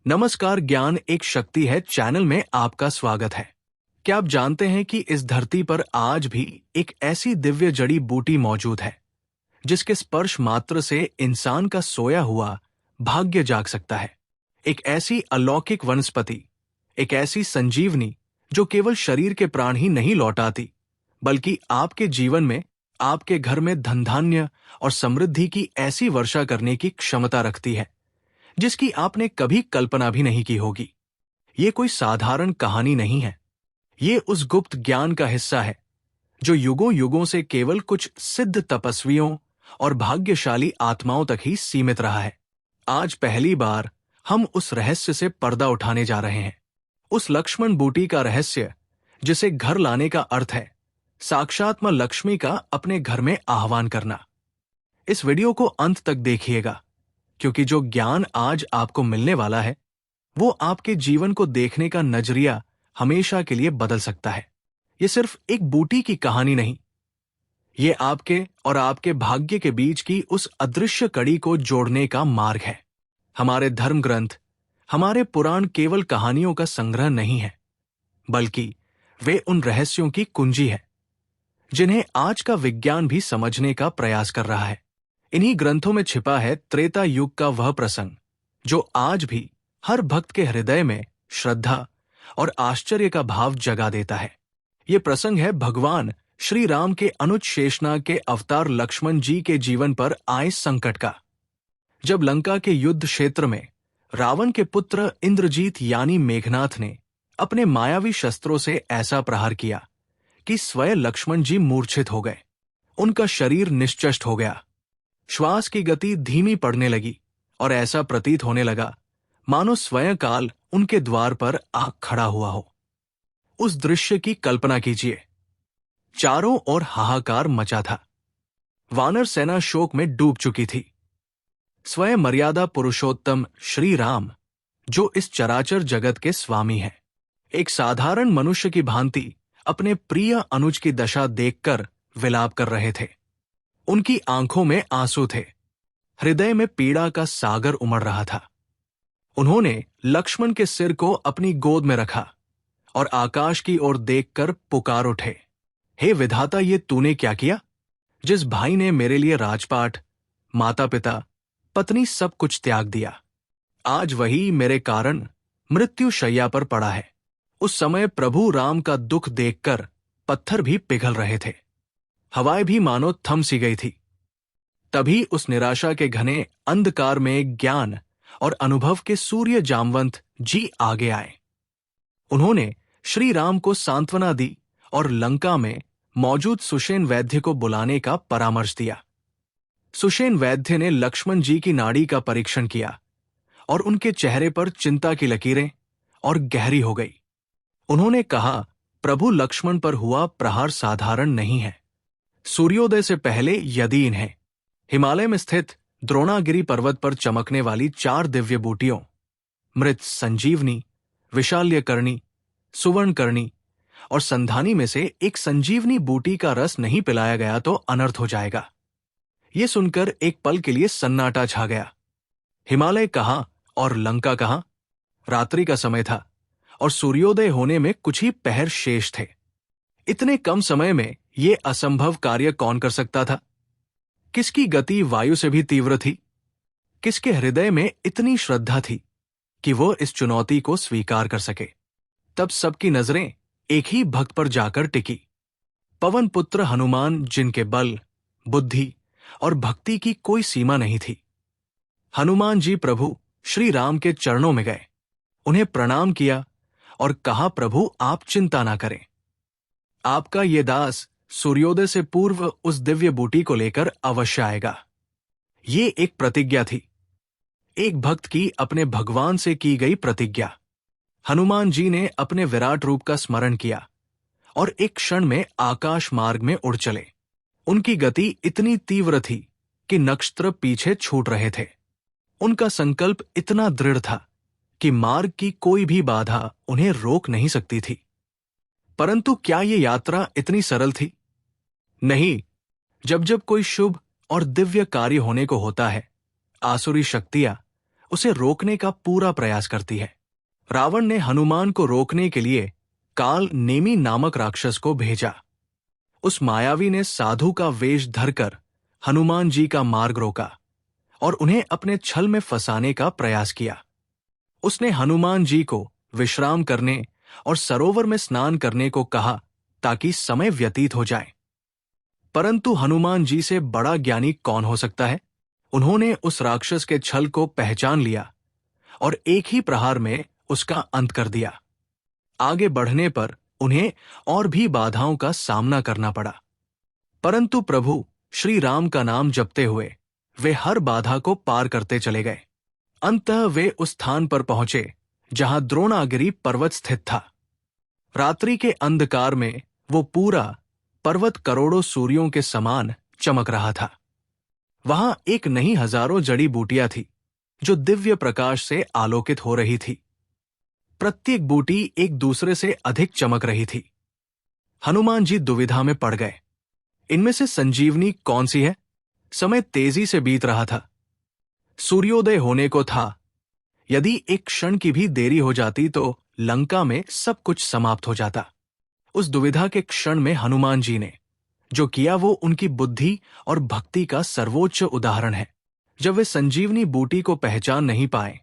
नमस्कार। ज्ञान एक शक्ति है चैनल में आपका स्वागत है। क्या आप जानते हैं कि इस धरती पर आज भी एक ऐसी दिव्य जड़ी बूटी मौजूद है जिसके स्पर्श मात्र से इंसान का सोया हुआ भाग्य जाग सकता है। एक ऐसी अलौकिक वनस्पति, एक ऐसी संजीवनी जो केवल शरीर के प्राण ही नहीं लौटाती बल्कि आपके जीवन में, आपके घर में धन धान्य और समृद्धि की ऐसी वर्षा करने की क्षमता रखती है जिसकी आपने कभी कल्पना भी नहीं की होगी। ये कोई साधारण कहानी नहीं है। ये उस गुप्त ज्ञान का हिस्सा है जो युगों युगों से केवल कुछ सिद्ध तपस्वियों और भाग्यशाली आत्माओं तक ही सीमित रहा है। आज पहली बार हम उस रहस्य से पर्दा उठाने जा रहे हैं। उस लक्ष्मण बूटी का रहस्य जिसे घर लाने का अर्थ है साक्षात मां लक्ष्मी का अपने घर में आह्वान करना। इस वीडियो को अंत तक देखिएगा, क्योंकि जो ज्ञान आज आपको मिलने वाला है वो आपके जीवन को देखने का नजरिया हमेशा के लिए बदल सकता है। ये सिर्फ एक बूटी की कहानी नहीं, ये आपके और आपके भाग्य के बीच की उस अदृश्य कड़ी को जोड़ने का मार्ग है। हमारे धर्म ग्रंथ, हमारे पुराण केवल कहानियों का संग्रह नहीं है, बल्कि वे उन रहस्यों की कुंजी है जिन्हें आज का विज्ञान भी समझने का प्रयास कर रहा है। इन्हीं ग्रंथों में छिपा है त्रेता युग का वह प्रसंग जो आज भी हर भक्त के हृदय में श्रद्धा और आश्चर्य का भाव जगा देता है। ये प्रसंग है भगवान श्री राम के अनुज शेषनाग के अवतार लक्ष्मण जी के जीवन पर आए संकट का। जब लंका के युद्ध क्षेत्र में रावण के पुत्र इंद्रजीत यानी मेघनाथ ने अपने मायावी शस्त्रों से ऐसा प्रहार किया कि स्वयं लक्ष्मण जी मूर्छित हो गए। उनका शरीर निश्चेष्ट हो गया, श्वास की गति धीमी पड़ने लगी और ऐसा प्रतीत होने लगा मानो स्वयं काल उनके द्वार पर आ खड़ा हुआ हो। उस दृश्य की कल्पना कीजिए। चारों ओर हाहाकार मचा था। वानर सेना शोक में डूब चुकी थी। स्वयं मर्यादा पुरुषोत्तम श्री राम, जो इस चराचर जगत के स्वामी हैं, एक साधारण मनुष्य की भांति अपने प्रिय अनुज की दशा देखकर विलाप कर रहे थे। उनकी आंखों में आंसू थे, हृदय में पीड़ा का सागर उमड़ रहा था। उन्होंने लक्ष्मण के सिर को अपनी गोद में रखा और आकाश की ओर देखकर पुकार उठे, हे विधाता, ये तूने क्या किया? जिस भाई ने मेरे लिए राजपाट, माता पिता, पत्नी सब कुछ त्याग दिया, आज वही मेरे कारण मृत्यु शैया पर पड़ा है। उस समय प्रभु राम का दुख देखकर पत्थर भी पिघल रहे थे, हवाएं भी मानो थम सी गई थी। तभी उस निराशा के घने अंधकार में ज्ञान और अनुभव के सूर्य जामवंत जी आगे आए। उन्होंने श्री राम को सांत्वना दी और लंका में मौजूद सुषेण वैद्य को बुलाने का परामर्श दिया। सुषेण वैद्य ने लक्ष्मण जी की नाड़ी का परीक्षण किया और उनके चेहरे पर चिंता की लकीरें और गहरी हो गई। उन्होंने कहा, प्रभु लक्ष्मण पर हुआ प्रहार साधारण नहीं है। सूर्योदय से पहले यदि इन्हें हिमालय में स्थित द्रोणागिरी पर्वत पर चमकने वाली 4 दिव्य बूटियों मृत संजीवनी, विशाल्यकर्णी, सुवर्णकर्णी और संधानी में से एक संजीवनी बूटी का रस नहीं पिलाया गया तो अनर्थ हो जाएगा। ये सुनकर एक पल के लिए सन्नाटा छा गया। हिमालय कहाँ और लंका कहाँ? रात्रि का समय था और सूर्योदय होने में कुछ ही पहर शेष थे। इतने कम समय में ये असंभव कार्य कौन कर सकता था? किसकी गति वायु से भी तीव्र थी? किसके हृदय में इतनी श्रद्धा थी कि वो इस चुनौती को स्वीकार कर सके? तब सबकी नजरें एक ही भक्त पर जाकर टिकी, पवन पुत्र हनुमान, जिनके बल, बुद्धि और भक्ति की कोई सीमा नहीं थी। हनुमान जी प्रभु श्री राम के चरणों में गए, उन्हें प्रणाम किया और कहा, प्रभु आप चिंता ना करें, आपका ये दास सूर्योदय से पूर्व उस दिव्य बूटी को लेकर अवश्य आएगा। ये एक प्रतिज्ञा थी, एक भक्त की अपने भगवान से की गई प्रतिज्ञा। हनुमान जी ने अपने विराट रूप का स्मरण किया और एक क्षण में आकाश मार्ग में उड़ चले। उनकी गति इतनी तीव्र थी कि नक्षत्र पीछे छूट रहे थे। उनका संकल्प इतना दृढ़ था कि मार्ग की कोई भी बाधा उन्हें रोक नहीं सकती थी। परंतु क्या ये यात्रा इतनी सरल थी? नहीं। जब जब कोई शुभ और दिव्य कार्य होने को होता है, आसुरी शक्तियां उसे रोकने का पूरा प्रयास करती है। रावण ने हनुमान को रोकने के लिए काल नेमी नामक राक्षस को भेजा। उस मायावी ने साधु का वेश धरकर हनुमान जी का मार्ग रोका और उन्हें अपने छल में फंसाने का प्रयास किया। उसने हनुमान जी को विश्राम करने और सरोवर में स्नान करने को कहा ताकि समय व्यतीत हो जाए। परंतु हनुमान जी से बड़ा ज्ञानी कौन हो सकता है? उन्होंने उस राक्षस के छल को पहचान लिया और एक ही प्रहार में उसका अंत कर दिया। आगे बढ़ने पर उन्हें और भी बाधाओं का सामना करना पड़ा, परंतु प्रभु श्री राम का नाम जपते हुए वे हर बाधा को पार करते चले गए। अंततः वे उस स्थान पर पहुंचे जहां द्रोणागिरि पर्वत स्थित था। रात्रि के अंधकार में वो पूरा पर्वत करोड़ों सूर्यों के समान चमक रहा था। वहां एक नहीं हजारों जड़ी बूटियां थी जो दिव्य प्रकाश से आलोकित हो रही थी। प्रत्येक बूटी एक दूसरे से अधिक चमक रही थी। हनुमान जी दुविधा में पड़ गए। इनमें से संजीवनी कौन सी है? समय तेजी से बीत रहा था। सूर्योदय होने को था। यदि एक क्षण की भी देरी हो जाती तो लंका में सब कुछ समाप्त हो जाता। उस दुविधा के क्षण में हनुमान जी ने जो किया वो उनकी बुद्धि और भक्ति का सर्वोच्च उदाहरण है। जब वे संजीवनी बूटी को पहचान नहीं पाए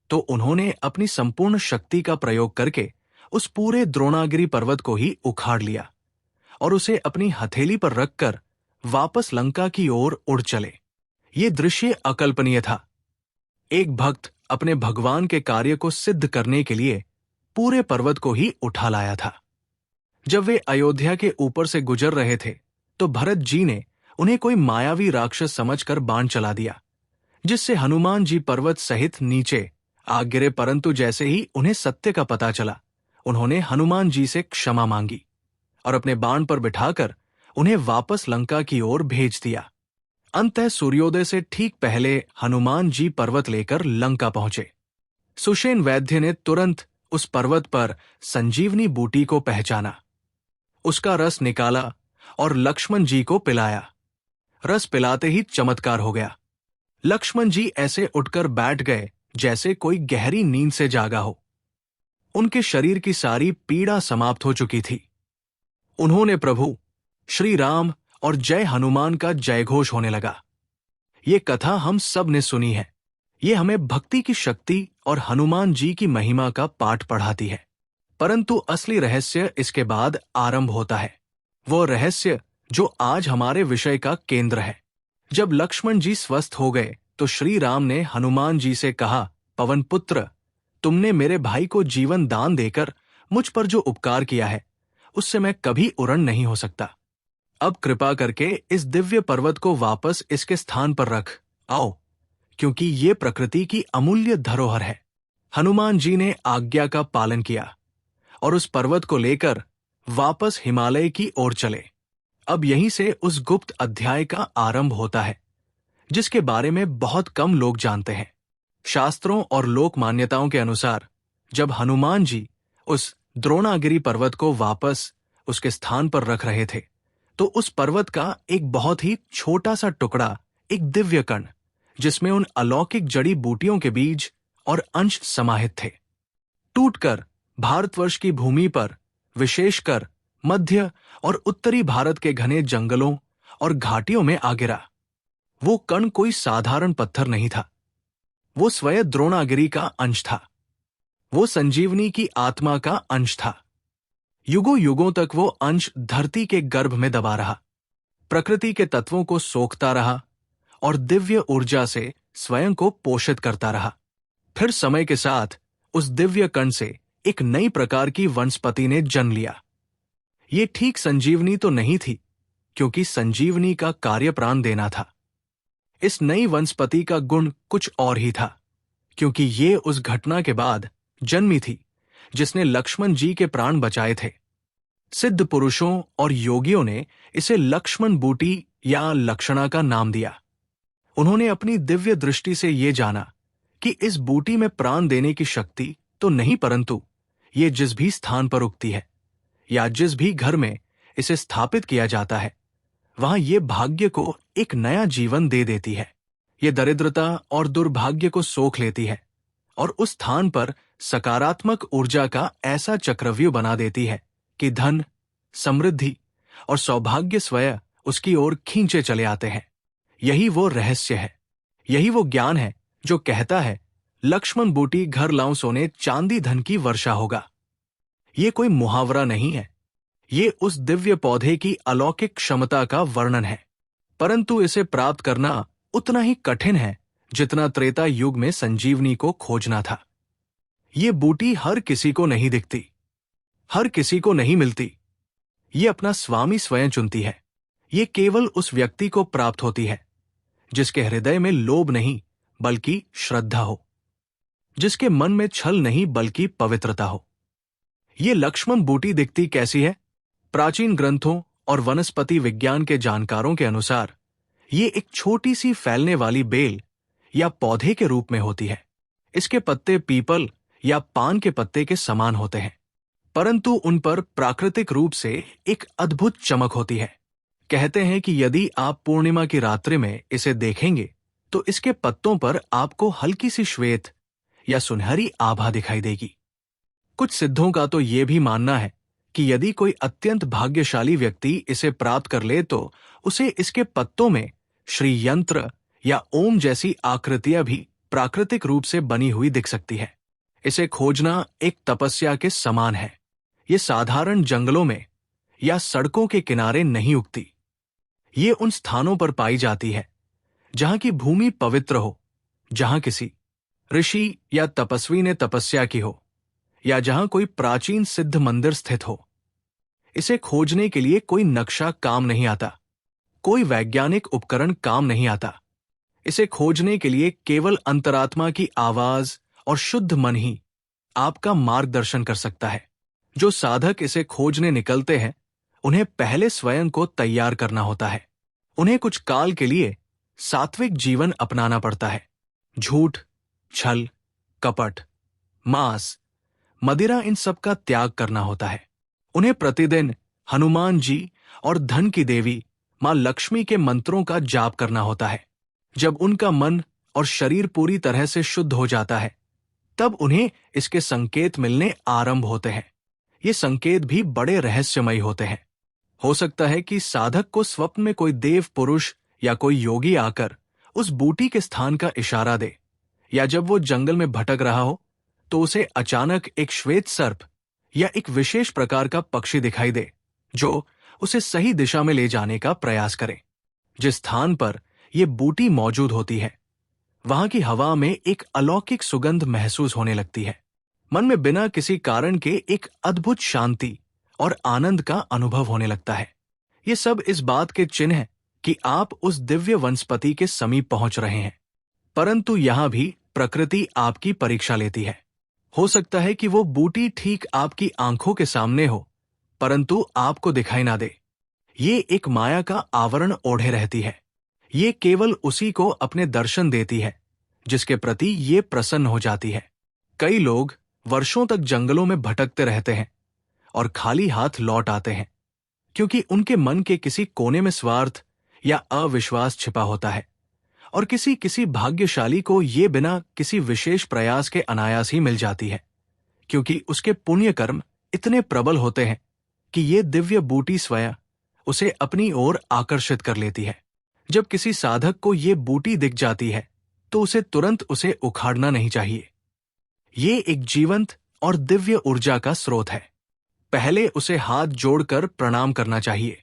तो उन्होंने अपनी संपूर्ण शक्ति का प्रयोग करके उस पूरे द्रोणागिरि पर्वत को ही उखाड़ लिया और उसे अपनी हथेली पर रखकर वापस लंका की ओर उड़ चले। ये दृश्य अकल्पनीय था। एक भक्त अपने भगवान के कार्य को सिद्ध करने के लिए पूरे पर्वत को ही उठा लाया था। जब वे अयोध्या के ऊपर से गुजर रहे थे तो भरत जी ने उन्हें कोई मायावी राक्षस समझकर बाण चला दिया, जिससे हनुमान जी पर्वत सहित नीचे आ गिरे। परंतु जैसे ही उन्हें सत्य का पता चला, उन्होंने हनुमान जी से क्षमा मांगी और अपने बाण पर बिठाकर उन्हें वापस लंका की ओर भेज दिया। अंततः सूर्योदय से ठीक पहले हनुमान जी पर्वत लेकर लंका पहुंचे। सुषेण वैद्य ने तुरंत उस पर्वत पर संजीवनी बूटी को पहचाना, उसका रस निकाला और लक्ष्मण जी को पिलाया। रस पिलाते ही चमत्कार हो गया। लक्ष्मण जी ऐसे उठकर बैठ गए जैसे कोई गहरी नींद से जागा हो। उनके शरीर की सारी पीड़ा समाप्त हो चुकी थी। उन्होंने प्रभु श्री राम और जय हनुमान का जयघोष होने लगा। ये कथा हम सब ने सुनी है। ये हमें भक्ति की शक्ति और हनुमान जी की महिमा का पाठ पढ़ाती है। परंतु असली रहस्य इसके बाद आरंभ होता है, वो रहस्य जो आज हमारे विषय का केंद्र है। जब लक्ष्मण जी स्वस्थ हो गए तो श्री राम ने हनुमान जी से कहा, पवन पुत्र, तुमने मेरे भाई को जीवन दान देकर मुझ पर जो उपकार किया है उससे मैं कभी उरण नहीं हो सकता। अब कृपा करके इस दिव्य पर्वत को वापस इसके स्थान पर रख आओ, क्योंकि ये प्रकृति की अमूल्य धरोहर है। हनुमान जी ने आज्ञा का पालन किया और उस पर्वत को लेकर वापस हिमालय की ओर चले। अब यहीं से उस गुप्त अध्याय का आरंभ होता है जिसके बारे में बहुत कम लोग जानते हैं। शास्त्रों और लोक मान्यताओं के अनुसार जब हनुमान जी उस द्रोणागिरि पर्वत को वापस उसके स्थान पर रख रहे थे तो उस पर्वत का एक बहुत ही छोटा सा टुकड़ा, एक दिव्य कण जिसमें उन अलौकिक जड़ी बूटियों के बीज और अंश समाहित थे, टूटकर भारतवर्ष की भूमि पर, विशेषकर मध्य और उत्तरी भारत के घने जंगलों और घाटियों में आ गिरा। वो कण कोई साधारण पत्थर नहीं था, वो स्वयं द्रोणागिरि का अंश था। वो संजीवनी की आत्मा का अंश था। युगों युगों तक वो अंश धरती के गर्भ में दबा रहा, प्रकृति के तत्वों को सोखता रहा और दिव्य ऊर्जा से स्वयं को पोषित करता रहा। फिर समय के साथ उस दिव्य कण से एक नई प्रकार की वनस्पति ने जन्म लिया। ये ठीक संजीवनी तो नहीं थी, क्योंकि संजीवनी का कार्य प्राण देना था। इस नई वनस्पति का गुण कुछ और ही था, क्योंकि ये उस घटना के बाद जन्मी थी जिसने लक्ष्मण जी के प्राण बचाए थे। सिद्ध पुरुषों और योगियों ने इसे लक्ष्मण बूटी या लक्षणा का नाम दिया। उन्होंने अपनी दिव्य दृष्टि से ये जाना कि इस बूटी में प्राण देने की शक्ति तो नहीं, परंतु ये जिस भी स्थान पर उगती है या जिस भी घर में इसे स्थापित किया जाता है वहां ये भाग्य को एक नया जीवन दे देती है। ये दरिद्रता और दुर्भाग्य को सोख लेती है और उस स्थान पर सकारात्मक ऊर्जा का ऐसा चक्रव्यूह बना देती है कि धन, समृद्धि और सौभाग्य स्वयं उसकी ओर खींचे चले आते हैं। यही वो रहस्य है, यही वो ज्ञान है जो कहता है लक्ष्मण बूटी घर लाऊं सोने चांदी धन की वर्षा होगा। ये कोई मुहावरा नहीं है, ये उस दिव्य पौधे की अलौकिक क्षमता का वर्णन है। परंतु इसे प्राप्त करना उतना ही कठिन है जितना त्रेता युग में संजीवनी को खोजना था। ये बूटी हर किसी को नहीं दिखती, हर किसी को नहीं मिलती। ये अपना स्वामी स्वयं चुनती है। ये केवल उस व्यक्ति को प्राप्त होती है जिसके हृदय में लोभ नहीं बल्कि श्रद्धा हो, जिसके मन में छल नहीं बल्कि पवित्रता हो। ये लक्ष्मण बूटी दिखती कैसी है? प्राचीन ग्रंथों और वनस्पति विज्ञान के जानकारों के अनुसार ये एक छोटी सी फैलने वाली बेल या पौधे के रूप में होती है। इसके पत्ते पीपल या पान के पत्ते के समान होते हैं, परंतु उन पर प्राकृतिक रूप से एक अद्भुत चमक होती है। कहते हैं कि यदि आप पूर्णिमा की रात्रि में इसे देखेंगे तो इसके पत्तों पर आपको हल्की सी श्वेत या सुनहरी आभा दिखाई देगी। कुछ सिद्धों का तो ये भी मानना है कि यदि कोई अत्यंत भाग्यशाली व्यक्ति इसे प्राप्त कर ले तो उसे इसके पत्तों में श्री यंत्र या ओम जैसी आकृतियां भी प्राकृतिक रूप से बनी हुई दिख सकती है। इसे खोजना एक तपस्या के समान है। ये साधारण जंगलों में या सड़कों के किनारे नहीं उगती। ये उन स्थानों पर पाई जाती है जहां की भूमि पवित्र हो, जहां किसी ऋषि या तपस्वी ने तपस्या की हो, या जहां कोई प्राचीन सिद्ध मंदिर स्थित हो। इसे खोजने के लिए कोई नक्शा काम नहीं आता, कोई वैज्ञानिक उपकरण काम नहीं आता। इसे खोजने के लिए केवल अंतरात्मा की आवाज और शुद्ध मन ही आपका मार्गदर्शन कर सकता है। जो साधक इसे खोजने निकलते हैं उन्हें पहले स्वयं को तैयार करना होता है। उन्हें कुछ काल के लिए सात्विक जीवन अपनाना पड़ता है। झूठ, छल, कपट, मांस, मदिरा, इन सब का त्याग करना होता है। उन्हें प्रतिदिन हनुमान जी और धन की देवी मां लक्ष्मी के मंत्रों का जाप करना होता है। जब उनका मन और शरीर पूरी तरह से शुद्ध हो जाता है तब उन्हें इसके संकेत मिलने आरंभ होते हैं। ये संकेत भी बड़े रहस्यमयी होते हैं। हो सकता है कि साधक को स्वप्न में कोई देव पुरुष या कोई योगी आकर उस बूटी के स्थान का इशारा दे, या जब वो जंगल में भटक रहा हो तो उसे अचानक एक श्वेत सर्प या एक विशेष प्रकार का पक्षी दिखाई दे जो उसे सही दिशा में ले जाने का प्रयास करे। जिस स्थान पर यह बूटी मौजूद होती है वहां की हवा में एक अलौकिक सुगंध महसूस होने लगती है। मन में बिना किसी कारण के एक अद्भुत शांति और आनंद का अनुभव होने लगता है। ये सब इस बात के चिन्ह हैं कि आप उस दिव्य वनस्पति के समीप पहुंच रहे हैं। परंतु यहां भी प्रकृति आपकी परीक्षा लेती है। हो सकता है कि वो बूटी ठीक आपकी आंखों के सामने हो परंतु आपको दिखाई ना दे। ये एक माया का आवरण ओढ़े रहती है। ये केवल उसी को अपने दर्शन देती है जिसके प्रति ये प्रसन्न हो जाती है। कई लोग वर्षों तक जंगलों में भटकते रहते हैं और खाली हाथ लौट आते हैं क्योंकि उनके मन के किसी कोने में स्वार्थ या अविश्वास छिपा होता है, और किसी किसी भाग्यशाली को ये बिना किसी विशेष प्रयास के अनायास ही मिल जाती है क्योंकि उसके पुण्य कर्म इतने प्रबल होते हैं कि ये दिव्य बूटी स्वयं उसे अपनी ओर आकर्षित कर लेती है। जब किसी साधक को ये बूटी दिख जाती है तो उसे तुरंत उसे उखाड़ना नहीं चाहिए। ये एक जीवंत और दिव्य ऊर्जा का स्रोत है। पहले उसे हाथ जोड़कर प्रणाम करना चाहिए,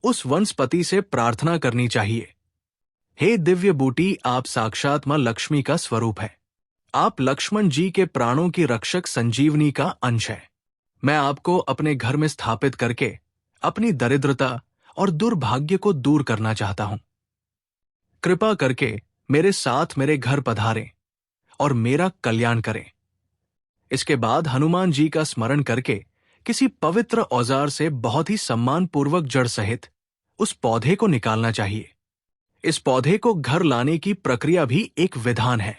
उस वनस्पति से प्रार्थना करनी चाहिए, हे दिव्य बूटी, आप साक्षात मां लक्ष्मी का स्वरूप है। आप लक्ष्मण जी के प्राणों की रक्षक संजीवनी का अंश है। मैं आपको अपने घर में स्थापित करके अपनी दरिद्रता और दुर्भाग्य को दूर करना चाहता हूं। कृपा करके मेरे साथ मेरे घर पधारें और मेरा कल्याण करें। इसके बाद हनुमान जी का स्मरण करके किसी पवित्र औजार से बहुत ही सम्मानपूर्वक जड़ सहित उस पौधे को निकालना चाहिए। इस पौधे को घर लाने की प्रक्रिया भी एक विधान है।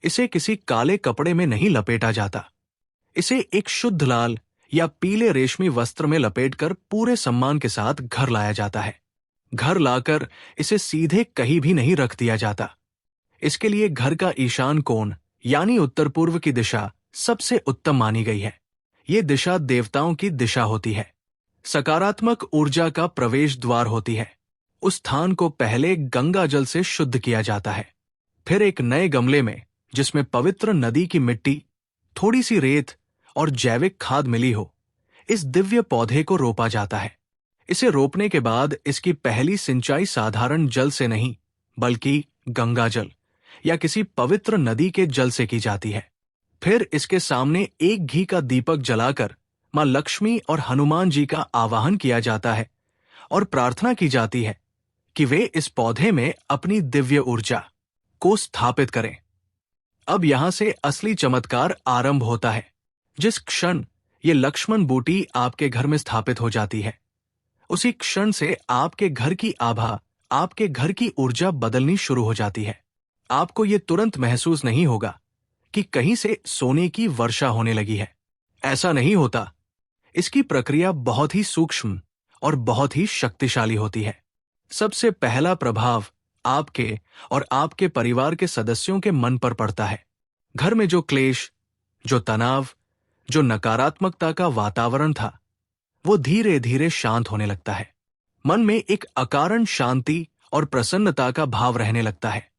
इसे किसी काले कपड़े में नहीं लपेटा जाता। इसे एक शुद्ध लाल या पीले रेशमी वस्त्र में लपेटकर पूरे सम्मान के साथ घर लाया जाता है। घर लाकर इसे सीधे कहीं भी नहीं रख दिया जाता। इसके लिए घर का ईशान कोण यानी उत्तर पूर्व की दिशा सबसे उत्तम मानी गई है। ये दिशा देवताओं की दिशा होती है, सकारात्मक ऊर्जा का प्रवेश द्वार होती है। उस स्थान को पहले गंगा जल से शुद्ध किया जाता है, फिर एक नए गमले में जिसमें पवित्र नदी की मिट्टी, थोड़ी सी रेत और जैविक खाद मिली हो, इस दिव्य पौधे को रोपा जाता है। इसे रोपने के बाद इसकी पहली सिंचाई साधारण जल से नहीं बल्कि गंगा जल या किसी पवित्र नदी के जल से की जाती है। फिर इसके सामने एक घी का दीपक जलाकर मां लक्ष्मी और हनुमान जी का आवाहन किया जाता है और प्रार्थना की जाती है कि वे इस पौधे में अपनी दिव्य ऊर्जा को स्थापित करें। अब यहां से असली चमत्कार आरंभ होता है। जिस क्षण ये लक्ष्मण बूटी आपके घर में स्थापित हो जाती है, उसी क्षण से आपके घर की आभा, आपके घर की ऊर्जा बदलनी शुरू हो जाती है। आपको ये तुरंत महसूस नहीं होगा कि कहीं से सोने की वर्षा होने लगी है। ऐसा नहीं होता। इसकी प्रक्रिया बहुत ही सूक्ष्म और बहुत ही शक्तिशाली होती है। सबसे पहला प्रभाव आपके और आपके परिवार के सदस्यों के मन पर पड़ता है। घर में जो क्लेश, जो तनाव, जो नकारात्मकता का वातावरण था, वो धीरे धीरे शांत होने लगता है। मन में एक अकारण शांति और प्रसन्नता का भाव रहने लगता है।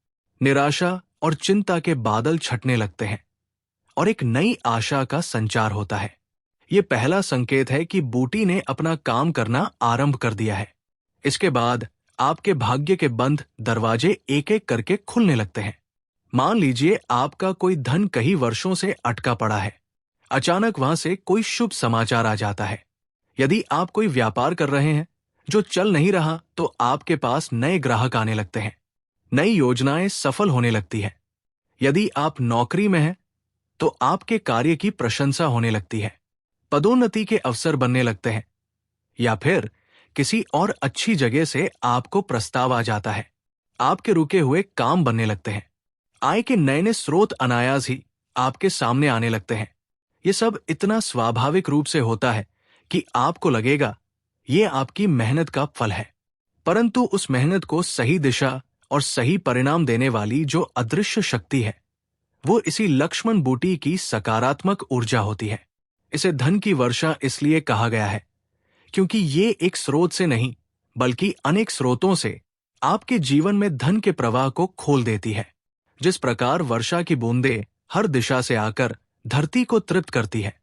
निराशा और चिंता के बादल छटने लगते हैं और एक नई आशा का संचार होता है। ये पहला संकेत है कि बूटी ने अपना काम करना आरंभ कर दिया है। इसके बाद आपके भाग्य के बंद दरवाजे एक एक करके खुलने लगते हैं। मान लीजिए आपका कोई धन कई वर्षों से अटका पड़ा है। अचानक वहां से कोई शुभ समाचार आ जाता है। यदि आप कोई व्यापार कर रहे हैं जो चल नहीं रहा, तो आपके पास नए ग्राहक आने लगते हैं। नई योजनाएं सफल होने लगती है। यदि आप नौकरी में हैं तो आपके कार्य की प्रशंसा होने लगती है। पदोन्नति के अवसर बनने लगते हैं या फिर किसी और अच्छी जगह से आपको प्रस्ताव आ जाता है। आपके रुके हुए काम बनने लगते हैं। आय के नए नए स्रोत अनायास ही आपके सामने आने लगते हैं। ये सब इतना स्वाभाविक रूप से होता है कि आपको लगेगा ये आपकी मेहनत का फल है। परंतु उस मेहनत को सही दिशा और सही परिणाम देने वाली जो अदृश्य शक्ति है, वो इसी लक्ष्मण बूटी की सकारात्मक ऊर्जा होती है। इसे धन की वर्षा इसलिए कहा गया है क्योंकि ये एक स्रोत से नहीं बल्कि अनेक स्रोतों से आपके जीवन में धन के प्रवाह को खोल देती है। जिस प्रकार वर्षा की बूंदें हर दिशा से आकर धरती को तृप्त करती है,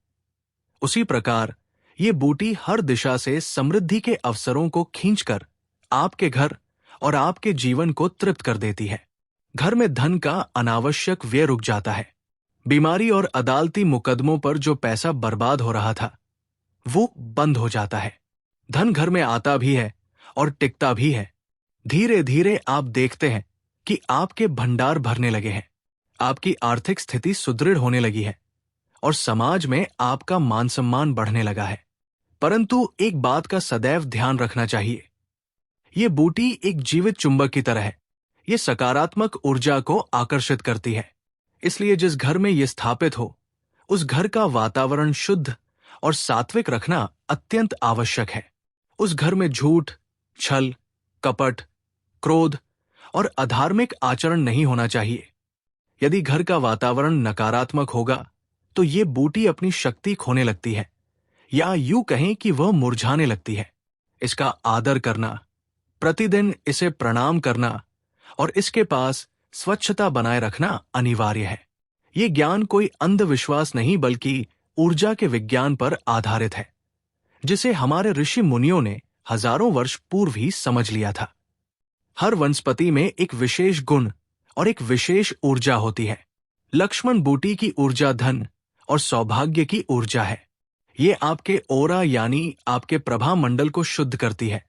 उसी प्रकार ये बूटी हर दिशा से समृद्धि के अवसरों को खींचकर आपके घर और आपके जीवन को तृप्त कर देती है। घर में धन का अनावश्यक व्यय रुक जाता है। बीमारी और अदालती मुकदमों पर जो पैसा बर्बाद हो रहा था, वो बंद हो जाता है। धन घर में आता भी है और टिकता भी है। धीरे धीरे आप देखते हैं कि आपके भंडार भरने लगे हैं, आपकी आर्थिक स्थिति सुदृढ़ होने लगी है और समाज में आपका मान सम्मान बढ़ने लगा है। परंतु एक बात का सदैव ध्यान रखना चाहिए। ये बूटी एक जीवित चुंबक की तरह है। ये सकारात्मक ऊर्जा को आकर्षित करती है। इसलिए जिस घर में ये स्थापित हो, उस घर का वातावरण शुद्ध और सात्विक रखना अत्यंत आवश्यक है। उस घर में झूठ, छल, कपट, क्रोध और अधार्मिक आचरण नहीं होना चाहिए। यदि घर का वातावरण नकारात्मक होगा तो ये बूटी अपनी शक्ति खोने लगती है, या यूं कहें कि वह मुरझाने लगती है। इसका आदर करना, प्रतिदिन इसे प्रणाम करना और इसके पास स्वच्छता बनाए रखना अनिवार्य है। ये ज्ञान कोई अंधविश्वास नहीं बल्कि ऊर्जा के विज्ञान पर आधारित है, जिसे हमारे ऋषि मुनियों ने हजारों वर्ष पूर्व ही समझ लिया था। हर वनस्पति में एक विशेष गुण और एक विशेष ऊर्जा होती है। लक्ष्मण बूटी की ऊर्जा धन और सौभाग्य की ऊर्जा है। ये आपके ओरा यानी आपके प्रभा मंडल को शुद्ध करती है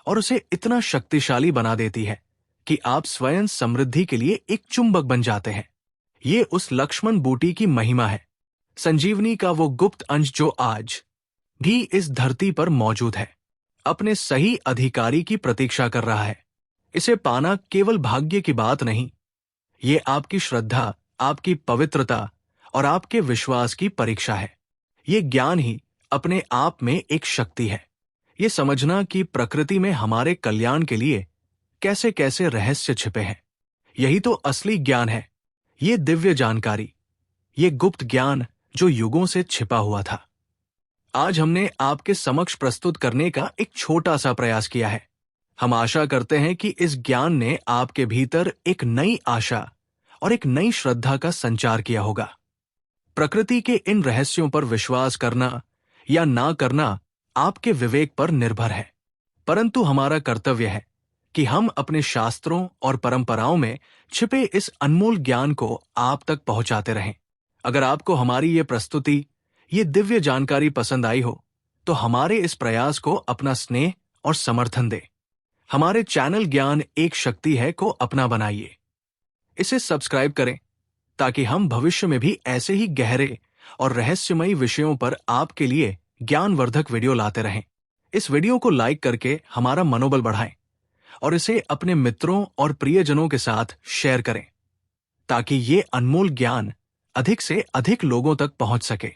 और उसे इतना शक्तिशाली बना देती है कि आप स्वयं समृद्धि के लिए एक चुंबक बन जाते हैं। ये उस लक्ष्मण बूटी की महिमा है, संजीवनी का वो गुप्त अंश जो आज भी इस धरती पर मौजूद है, अपने सही अधिकारी की प्रतीक्षा कर रहा है। इसे पाना केवल भाग्य की बात नहीं, ये आपकी श्रद्धा, आपकी पवित्रता और आपके विश्वास की परीक्षा है। ये ज्ञान ही अपने आप में एक शक्ति है। ये समझना कि प्रकृति में हमारे कल्याण के लिए कैसे कैसे रहस्य छिपे हैं, यही तो असली ज्ञान है, ये दिव्य जानकारी, ये गुप्त ज्ञान जो युगों से छिपा हुआ था। आज हमने आपके समक्ष प्रस्तुत करने का एक छोटा सा प्रयास किया है। हम आशा करते हैं कि इस ज्ञान ने आपके भीतर एक नई आशा और एक नई श्रद्धा का संचार किया होगा। प्रकृति के इन रहस्यों पर विश्वास करना या ना करना आपके विवेक पर निर्भर है, परंतु हमारा कर्तव्य है कि हम अपने शास्त्रों और परंपराओं में छिपे इस अनमोल ज्ञान को आप तक पहुंचाते रहें। अगर आपको हमारी ये प्रस्तुति, ये दिव्य जानकारी पसंद आई हो, तो हमारे इस प्रयास को अपना स्नेह और समर्थन दें। हमारे चैनल ज्ञान एक शक्ति है को अपना बनाइए। इसे सब्सक्राइब करें ताकि हम भविष्य में भी ऐसे ही गहरे और रहस्यमयी विषयों पर आपके लिए ज्ञानवर्धक वीडियो लाते रहें। इस वीडियो को लाइक करके हमारा मनोबल बढ़ाएं और इसे अपने मित्रों और प्रियजनों के साथ शेयर करें ताकि ये अनमोल ज्ञान अधिक से अधिक लोगों तक पहुंच सके।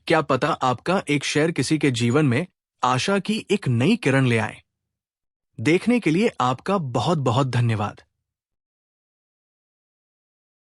क्या पता आपका एक शेयर किसी के जीवन में आशा की एक नई किरण ले आए। देखने के लिए आपका बहुत बहुत धन्यवाद।